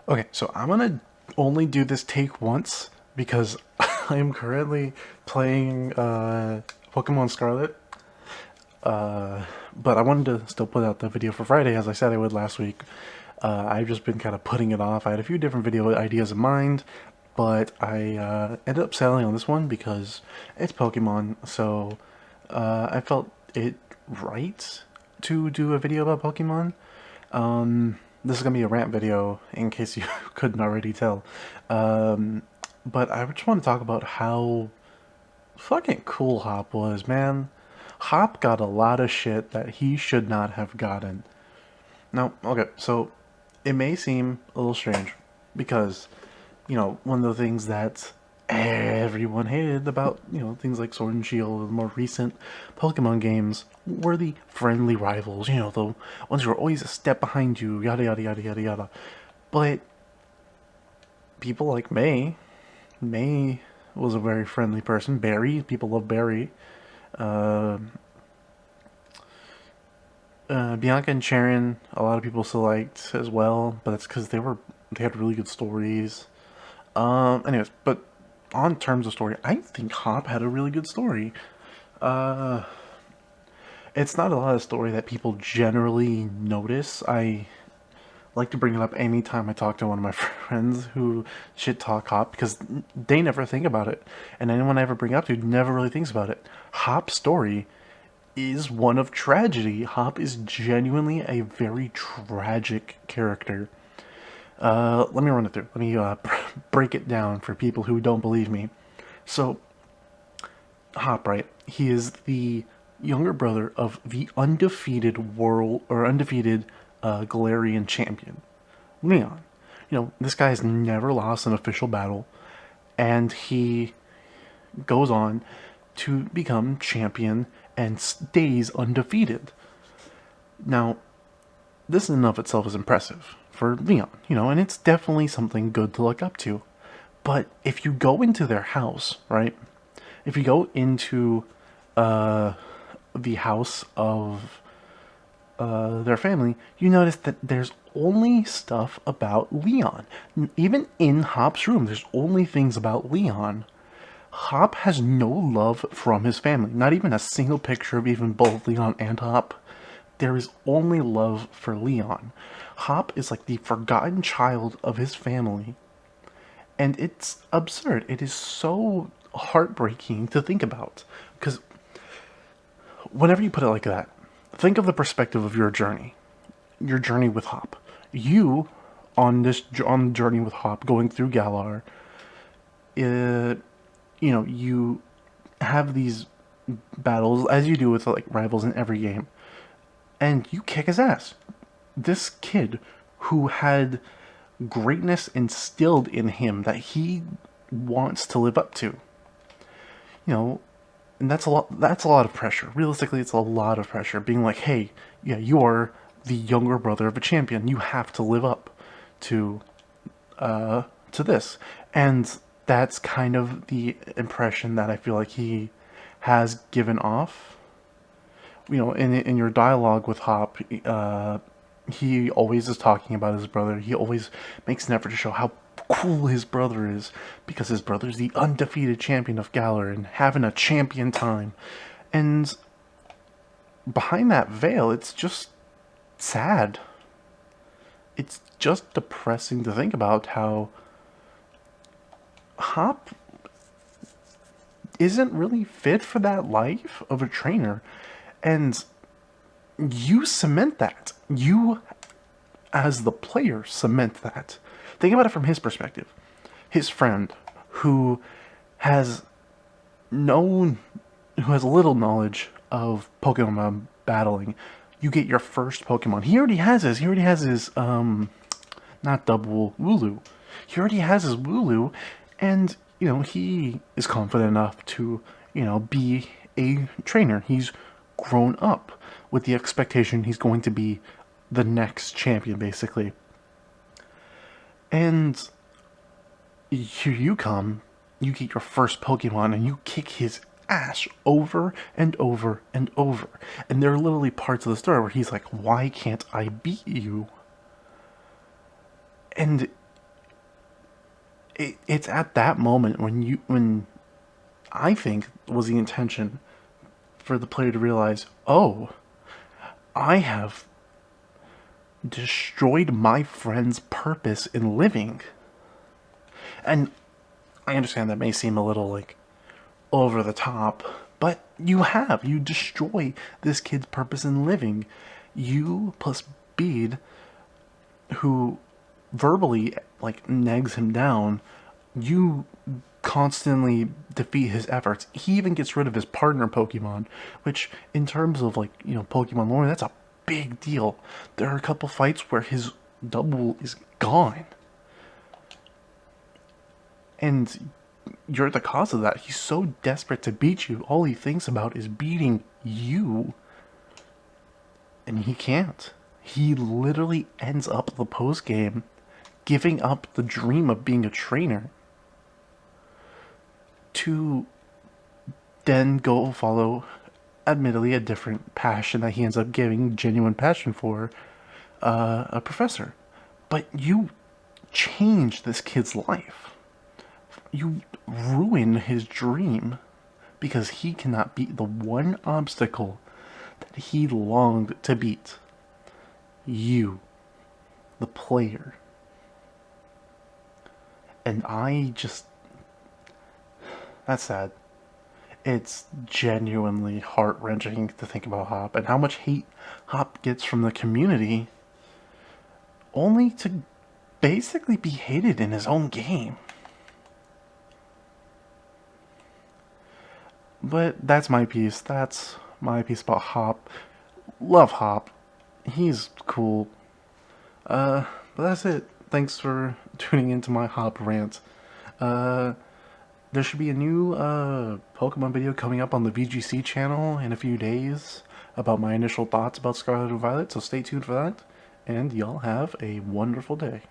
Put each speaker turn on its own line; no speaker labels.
Okay, so I'm gonna only do this take once because I am currently playing Pokemon Scarlet. But I wanted to still put out the video for Friday as I said I would last week. I've just been kind of putting it off. I had a few different video ideas in mind, but I ended up settling on this one because it's Pokemon, so I felt it right to do a video about Pokemon. This is gonna be a rant video in case you couldn't already tell. But I just want to talk about how fucking cool Hop was, man. Hop got a lot of shit that he should not have gotten. Now, okay, so it may seem a little strange because, one of the things that everyone hated about, things like Sword and Shield and more recent Pokemon games were the friendly rivals, the ones who are always a step behind you, yada yada yada yada yada. But people like May was a very friendly person. Barry, people love Barry. Uh, Bianca and Sharon, a lot of people still liked as well, but that's because they had really good stories. Anyways, but on terms of story, I think Hop had a really good story. Uh, it's not a lot of story that people generally notice. I like to bring it up anytime I talk to one of my friends who shit talk Hop because they never think about it, and anyone I ever bring up to never really thinks about it. Hop's story is one of tragedy. Hop is genuinely a very tragic character. Let me run it through. Let me break it down for people who don't believe me. So, Hop, right? He is the younger brother of the undefeated world or undefeated Galarian champion, Leon. This guy has never lost an official battle, and he goes on to become champion and stays undefeated. Now, this in and of itself is impressive for Leon, and it's definitely something good to look up to. But if you go into their house, right? If you go into uh, the house of their family, you notice that there's only stuff about Leon. Even in Hop's room, there's only things about Leon. Hop has no love from his family. Not even a single picture of even both Leon and Hop. There is only love for Leon. Hop is like the forgotten child of his family. And it's absurd. It is so heartbreaking to think about. Because whenever you put it like that, think of the perspective of your journey with Hop. You, on the journey with Hop, going through Galar, uh, you have these battles as you do with like rivals in every game, and you kick his ass. This kid who had greatness instilled in him that he wants to live up to, know, and that's a lot of pressure. Realistically, it's a lot of pressure being like, "Hey, yeah, you are the younger brother of a champion. You have to live up to to this." And that's kind of the impression that I feel like he has given off. In your dialogue with Hop, he always is talking about his brother. He always makes an effort to show how cool his brother is because his brother's the undefeated champion of Galar and having a champion time. And behind that veil, it's just sad. It's just depressing to think about how Hop isn't really fit for that life of a trainer. And you cement that. You, as the player, cement that. Think about it from his perspective. His friend, who has known, who has little knowledge of Pokemon battling, you get your first Pokemon. He already has his. He already has his, not double Wooloo. He already has his Wooloo, and, he is confident enough to, be a trainer. He's grown up with the expectation he's going to be the next champion, basically. And here you come, you get your first Pokemon, and you kick his ass over and over and over. And there are literally parts of the story where he's like, "Why can't I beat you?" And it's at that moment when I think was the intention for the player to realize, oh, I have destroyed my friend's purpose in living. And I understand that may seem a little like over the top, but you destroy this kid's purpose in living. You plus Bede, who verbally like nags him down, you constantly defeat his efforts. He even gets rid of his partner Pokemon, which in terms of like, Pokemon lore, that's a big deal. There are a couple fights where his double is gone. And you're the cause of that. He's so desperate to beat you. All he thinks about is beating you. And he can't. He literally ends up the post game giving up the dream of being a trainer to then go follow, admittedly, a different passion that he ends up giving genuine passion for, a professor. But you change this kid's life. You ruin his dream because he cannot beat the one obstacle that he longed to beat. You, the player. And that's sad. It's genuinely heart-wrenching to think about Hop and how much hate Hop gets from the community, only to basically be hated in his own game. But that's my piece. That's my piece about Hop. Love Hop. He's cool. But that's it. Thanks for tuning into my Hop rant. There should be a new Pokemon video coming up on the VGC channel in a few days about my initial thoughts about Scarlet and Violet, so stay tuned for that, and y'all have a wonderful day.